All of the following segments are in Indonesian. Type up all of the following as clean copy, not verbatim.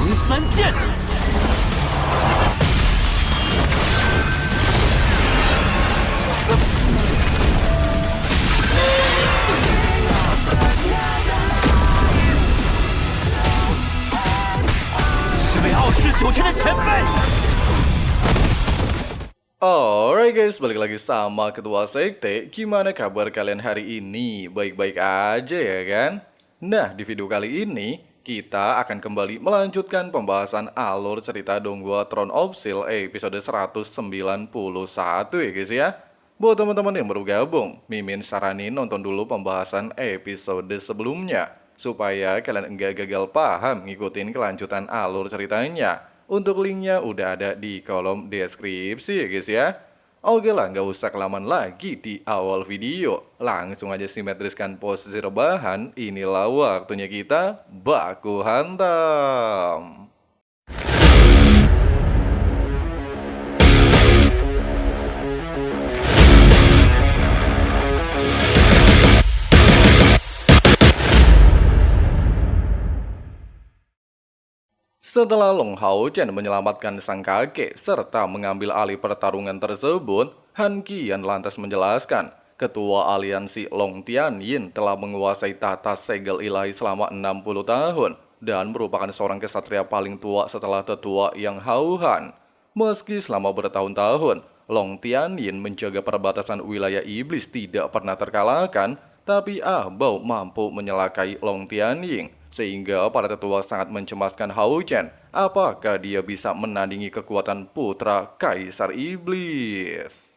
唐三剑。是为傲视九天的前辈。 Alright guys, balik lagi sama Ketua Sekte. Gimana kabar kalian hari ini? Baik-baik aja ya kan? Nah, di video kali ini kita akan kembali melanjutkan pembahasan alur cerita Donghua Throne of Steel episode 191 ya guys ya. Buat teman-teman yang baru gabung, Mimin saranin nonton dulu pembahasan episode sebelumnya supaya kalian enggak gagal paham ngikutin kelanjutan alur ceritanya. Untuk linknya udah ada di kolom deskripsi ya guys ya. Oke lah, nggak usah kelamaan lagi di awal video. Langsung aja simetriskan posisi rebahan. Inilah waktunya kita baku hantam. Setelah Long Hao Chen menyelamatkan sang kakek serta mengambil alih pertarungan tersebut, Han Qian lantas menjelaskan, Ketua Aliansi Long Tianyin telah menguasai tahta segel ilahi selama 60 tahun dan merupakan seorang kesatria paling tua setelah tetua Yang Hao Han. Meski selama bertahun-tahun, Long Tianyin menjaga perbatasan wilayah iblis tidak pernah terkalahkan, tapi Ah Bao mampu menyelakai Long Tianyin. Sehingga para tetua sangat mencemaskan Hao Chen. Apakah dia bisa menandingi kekuatan putra Kaisar Iblis?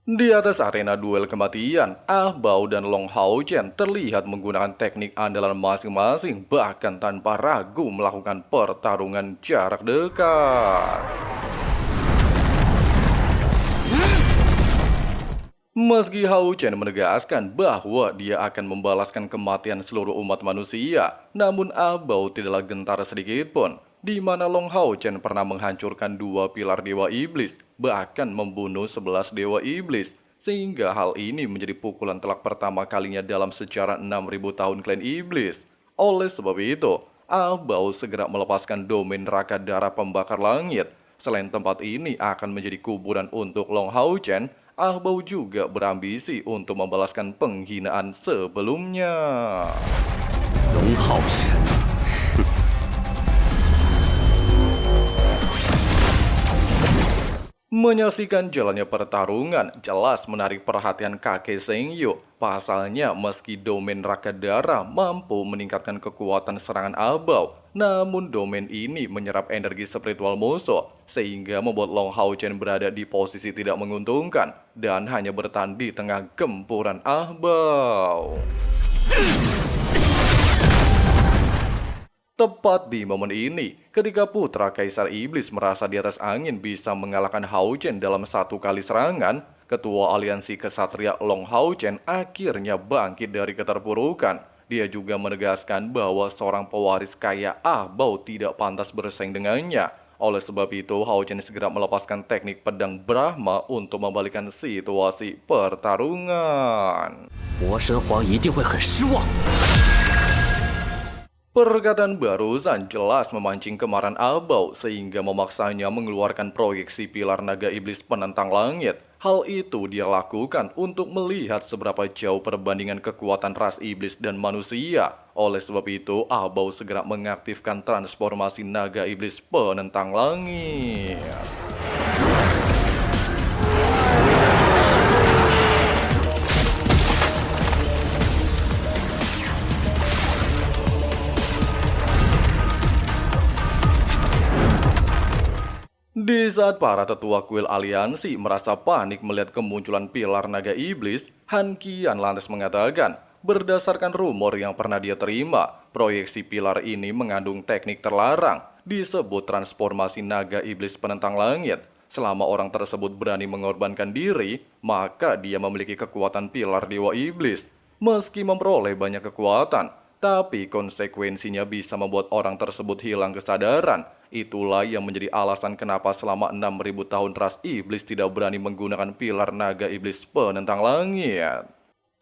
Di atas arena duel kematian, Ah Bao dan Long Hao Chen terlihat menggunakan teknik andalan masing-masing, bahkan tanpa ragu melakukan pertarungan jarak dekat. Meski Hao Chen menegaskan bahwa dia akan membalaskan kematian seluruh umat manusia, namun Ah Bao tidaklah gentar sedikit pun, di mana Long Hao Chen pernah menghancurkan 2 pilar Dewa Iblis, bahkan membunuh 11 Dewa Iblis, sehingga hal ini menjadi pukulan telak pertama kalinya dalam sejarah 6000 tahun klan Iblis. Oleh sebab itu, Ah Bao segera melepaskan domain neraka darah pembakar langit. Selain tempat ini akan menjadi kuburan untuk Long Hao Chen, Ah Bao juga berambisi untuk membalaskan penghinaan sebelumnya.龙浩神， Menyaksikan jalannya pertarungan jelas menarik perhatian kakek Sengyu. Pasalnya meski domain neraka darah mampu meningkatkan kekuatan serangan Ah Bao, namun domain ini menyerap energi spiritual musuh, sehingga membuat Long Hao Chen berada di posisi tidak menguntungkan dan hanya bertahan di tengah gempuran Ah Bao. Tepat di momen ini, ketika putra Kaisar Iblis merasa di atas angin bisa mengalahkan Hao Chen dalam 1 kali serangan, Ketua Aliansi Kesatria Long Hao Chen akhirnya bangkit dari keterpurukan. Dia juga menegaskan bahwa seorang pewaris kaya Ah Bao tidak pantas bersaing dengannya. Oleh sebab itu, Hao Chen segera melepaskan teknik pedang Brahma untuk membalikan situasi pertarungan. 魔神皇一定会很失望。 Perkataan barusan jelas memancing kemarahan Ah Bao sehingga memaksanya mengeluarkan proyeksi pilar naga iblis penentang langit. Hal itu dia lakukan untuk melihat seberapa jauh perbandingan kekuatan ras iblis dan manusia. Oleh sebab itu, Ah Bao segera mengaktifkan transformasi naga iblis penentang langit. Di saat para tetua kuil aliansi merasa panik melihat kemunculan pilar naga iblis, Han Qian lantas mengatakan, berdasarkan rumor yang pernah dia terima, proyeksi pilar ini mengandung teknik terlarang, disebut transformasi naga iblis penentang langit. Selama orang tersebut berani mengorbankan diri, maka dia memiliki kekuatan pilar dewa iblis. Meski memperoleh banyak kekuatan, tapi konsekuensinya bisa membuat orang tersebut hilang kesadaran. Itulah yang menjadi alasan kenapa selama 6000 tahun ras iblis tidak berani menggunakan pilar naga iblis penentang langit.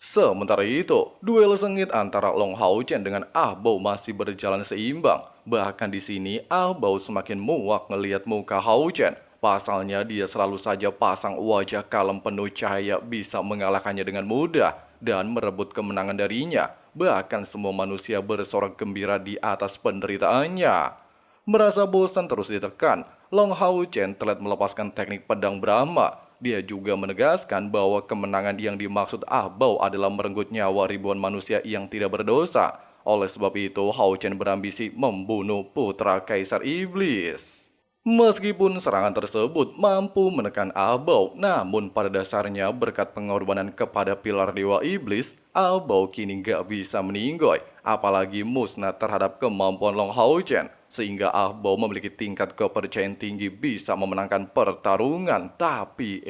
Sementara itu, duel sengit antara Long Hao Chen dengan Ah Bao masih berjalan seimbang. Bahkan di sini Ah Bao semakin muak ngelihat muka Hao Chen. Pasalnya dia selalu saja pasang wajah kalem penuh cahaya bisa mengalahkannya dengan mudah dan merebut kemenangan darinya. Bahkan semua manusia bersorak gembira di atas penderitaannya. Merasa bosan terus ditekan, Long Hao Chen telah melepaskan teknik pedang Brahma. Dia juga menegaskan bahwa kemenangan yang dimaksud Ah Bao adalah merenggut nyawa ribuan manusia yang tidak berdosa. Oleh sebab itu, Hao Chen berambisi membunuh putra Kaisar Iblis. Meskipun serangan tersebut mampu menekan Ah Bao, namun pada dasarnya berkat pengorbanan kepada pilar Dewa Iblis, Ah Bao kini gak bisa meninggoy, apalagi musnah terhadap kemampuan Long Hao Chen, sehingga Ah Bao memiliki tingkat kepercayaan tinggi bisa memenangkan pertarungan. Tapi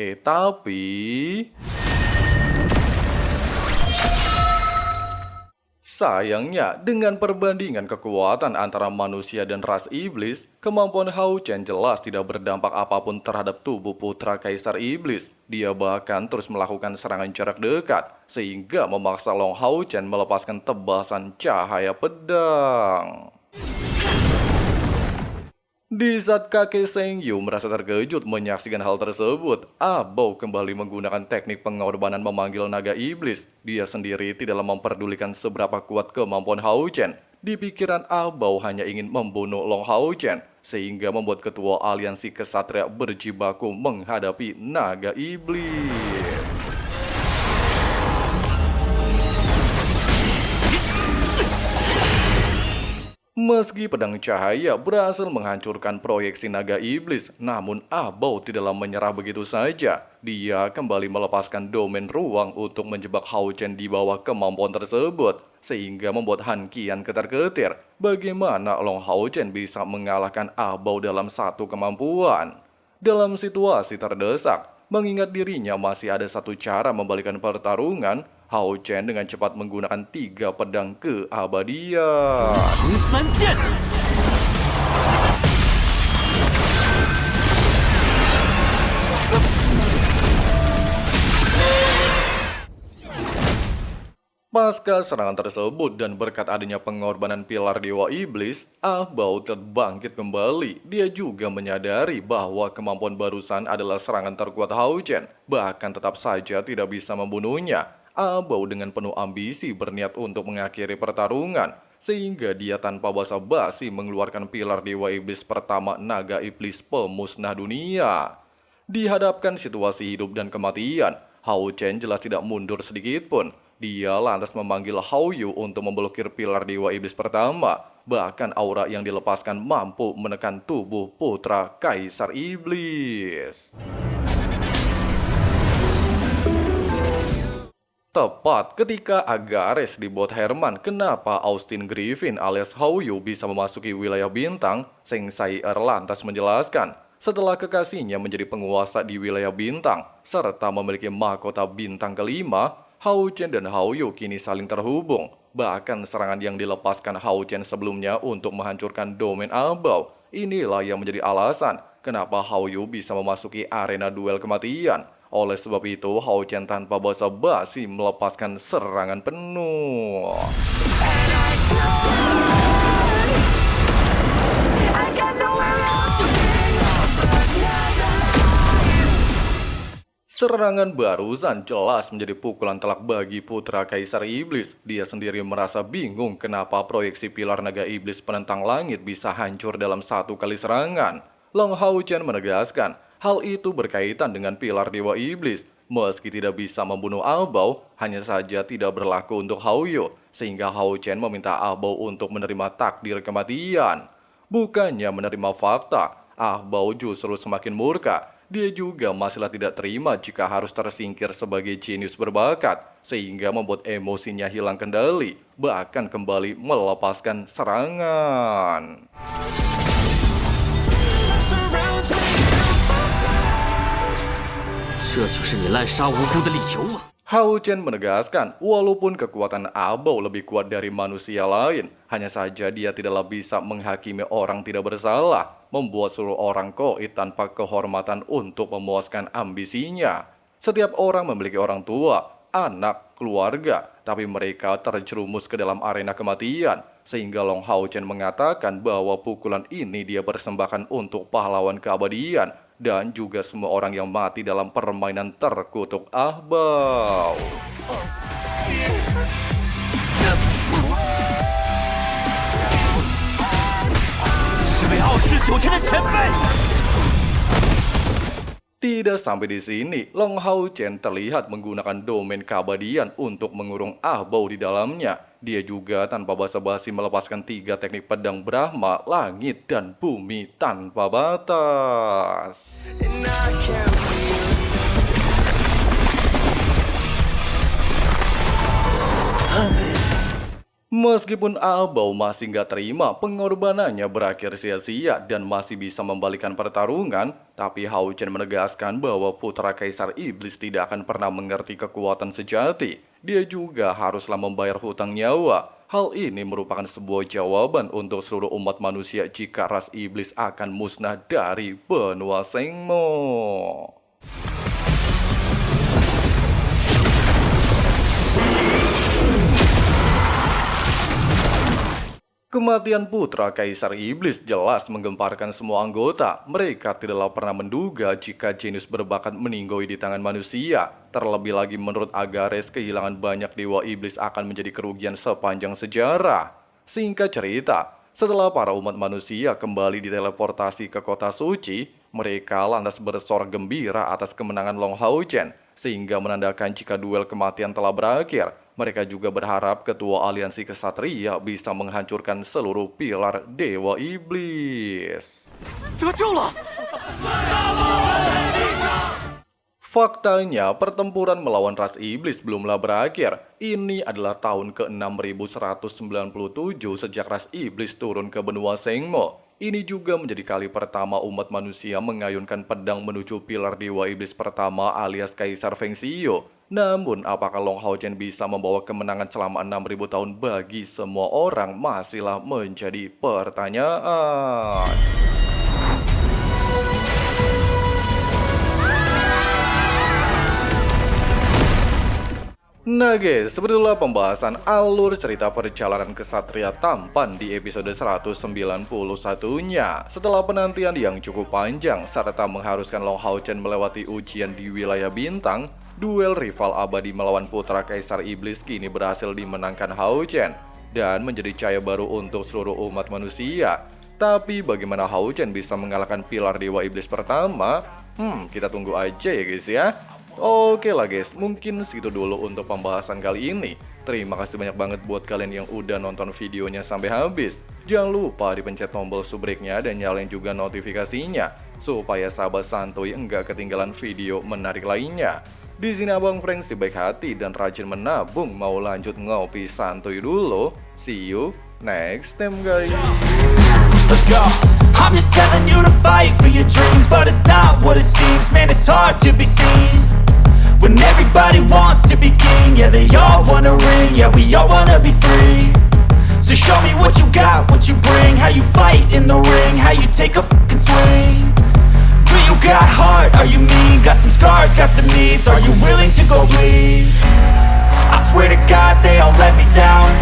sayangnya, dengan perbandingan kekuatan antara manusia dan ras iblis, kemampuan Hao Chen jelas tidak berdampak apapun terhadap tubuh putra Kaisar Iblis. Dia bahkan terus melakukan serangan jarak dekat, sehingga memaksa Long Hao Chen melepaskan tebasan cahaya pedang. Di saat kakek Seng Yu merasa terkejut menyaksikan hal tersebut, Ah Bao kembali menggunakan teknik pengorbanan memanggil naga iblis. Dia sendiri tidaklah memperdulikan seberapa kuat kemampuan Hao Chen. Di pikiran Ah Bao hanya ingin membunuh Long Hao Chen, sehingga membuat ketua aliansi kesatria berjibaku menghadapi naga iblis. Meski pedang cahaya berhasil menghancurkan proyeksi naga iblis, namun Ah Bao tidaklah menyerah begitu saja. Dia kembali melepaskan domain ruang untuk menjebak Hao Chen di bawah kemampuan tersebut, sehingga membuat Han Qian ketar-ketir. Bagaimana Long Hao Chen bisa mengalahkan Ah Bao dalam satu kemampuan? Dalam situasi terdesak, mengingat dirinya masih ada satu cara membalikan pertarungan, Hao Chen dengan cepat menggunakan 3 pedang keabadian. 龙三剑， Pasca serangan tersebut dan berkat adanya pengorbanan pilar Dewa Iblis, Ah Bao terbangkit kembali. Dia juga menyadari bahwa kemampuan barusan adalah serangan terkuat Hao Chen, bahkan tetap saja tidak bisa membunuhnya. Ah Bao dengan penuh ambisi berniat untuk mengakhiri pertarungan, sehingga dia tanpa basa-basi mengeluarkan pilar Dewa Iblis pertama naga iblis pemusnah dunia. Dihadapkan situasi hidup dan kematian, Hao Chen jelas tidak mundur sedikit pun. Dia lantas memanggil Hao Yu untuk memblokir pilar Dewa Iblis pertama. Bahkan aura yang dilepaskan mampu menekan tubuh putra Kaisar Iblis. Tepat ketika Agares dibuat Herman, kenapa Austin Griffin alias Hao Yu bisa memasuki wilayah bintang, Seng Sai-er lantas menjelaskan. Setelah kekasihnya menjadi penguasa di wilayah bintang, serta memiliki mahkota bintang kelima, Hao Chen dan Hao Yu kini saling terhubung. Bahkan serangan yang dilepaskan Hao Chen sebelumnya untuk menghancurkan domain Ah Bao, inilah yang menjadi alasan kenapa Hao Yu bisa memasuki arena duel kematian. Oleh sebab itu, Hao Chen tanpa basa-basi melepaskan serangan penuh. Serangan barusan jelas menjadi pukulan telak bagi putra Kaisar Iblis. Dia sendiri merasa bingung kenapa proyeksi pilar naga iblis penentang langit bisa hancur dalam satu kali serangan. Long Hao Chen menegaskan, hal itu berkaitan dengan pilar Dewa Iblis. Meski tidak bisa membunuh Ah Bao, hanya saja tidak berlaku untuk Hao Yu, sehingga Hao Chen meminta Ah Bao untuk menerima takdir kematian. Bukannya menerima fakta, Ah Bao justru semakin murka. Dia juga masihlah tidak terima jika harus tersingkir sebagai jenius berbakat, sehingga membuat emosinya hilang kendali, bahkan kembali melepaskan serangan. 这就是你滥杀无辜的理由吗？ Hao Chen menegaskan, walaupun kekuatan Ah Bao lebih kuat dari manusia lain, hanya saja dia tidaklah bisa menghakimi orang tidak bersalah, membuat seluruh orang koit tanpa kehormatan untuk memuaskan ambisinya. Setiap orang memiliki orang tua, anak, keluarga, tapi mereka terjerumus ke dalam arena kematian. Sehingga Long Hao Chen mengatakan bahwa pukulan ini dia persembahkan untuk pahlawan keabadian dan juga semua orang yang mati dalam permainan terkutuk Ahbao. 是位傲视九天的前辈。 Tidak sampai di sini, Long Hao Chen terlihat menggunakan domain keabadian untuk mengurung Ahbao di dalamnya. Dia juga tanpa basa-basi melepaskan 3 teknik pedang Brahma, langit, dan bumi tanpa batas. Meskipun Ahbao masih nggak terima pengorbanannya berakhir sia-sia dan masih bisa membalikan pertarungan, tapi Hao Chen menegaskan bahwa putra Kaisar Iblis tidak akan pernah mengerti kekuatan sejati. Dia juga haruslah membayar hutang nyawa. Hal ini merupakan sebuah jawaban untuk seluruh umat manusia jika ras iblis akan musnah dari benua Shengmo. Kematian putra Kaisar Iblis jelas menggemparkan semua anggota. Mereka tidaklah pernah menduga jika jenius berbakat meninggoy di tangan manusia. Terlebih lagi menurut Agares, kehilangan banyak dewa iblis akan menjadi kerugian sepanjang sejarah. Singkat cerita, setelah para umat manusia kembali diteleportasi ke kota suci, mereka lantas bersorak gembira atas kemenangan Long Hao Chen, sehingga menandakan jika duel kematian telah berakhir. Mereka juga berharap ketua aliansi kesatria bisa menghancurkan seluruh pilar dewa iblis. Faktanya, pertempuran melawan ras iblis belumlah berakhir. Ini adalah tahun ke-6197 sejak ras iblis turun ke benua Shengmo. Ini juga menjadi kali pertama umat manusia mengayunkan pedang menuju pilar dewa iblis pertama alias Kaisar Feng Xiu. Namun, apakah Long Hao Chen bisa membawa kemenangan selama 6000 tahun bagi semua orang masihlah menjadi pertanyaan. Nah guys, sebetulnya pembahasan alur cerita perjalanan kesatria tampan di episode 191-nya. Setelah penantian yang cukup panjang serta mengharuskan Long Hao Chen melewati ujian di wilayah bintang, duel rival abadi melawan putra Kaisar Iblis kini berhasil dimenangkan Hao Chen dan menjadi cahaya baru untuk seluruh umat manusia. Tapi bagaimana Hao Chen bisa mengalahkan pilar dewa iblis pertama? Kita tunggu aja ya guys ya. Oke lah guys, mungkin segitu dulu untuk pembahasan kali ini. Terima kasih banyak banget buat kalian yang udah nonton videonya sampai habis. Jangan lupa dipencet tombol subscribe-nya dan nyalain juga notifikasinya supaya sahabat santuy enggak ketinggalan video menarik lainnya. Di sini Abang Frank si baik hati dan rajin menabung, mau lanjut ngopi santuy dulu. See you next time guys. Let's go. I'm just telling you to fight for your dreams, but it's not what it seems. Man, it's hard to be seen when everybody wants to be king. Yeah, they all wanna ring. Yeah, we all wanna be free. So show me what you got, what you bring. How you fight in the ring, how you take a fucking swing. Do you got heart? Are you mean? Got some scars, got some needs. Are you willing to go bleed? I swear to God they all let me down.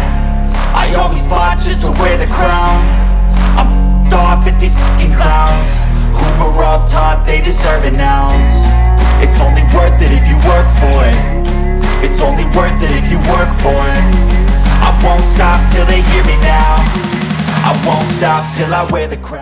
I always fought just to wear the crown. I'm off at these fucking clowns who were all taught they deserve an ounce. It's only worth it if you work for it. It's only worth it if you work for it. I won't stop till they hear me now. I won't stop till I wear the crown.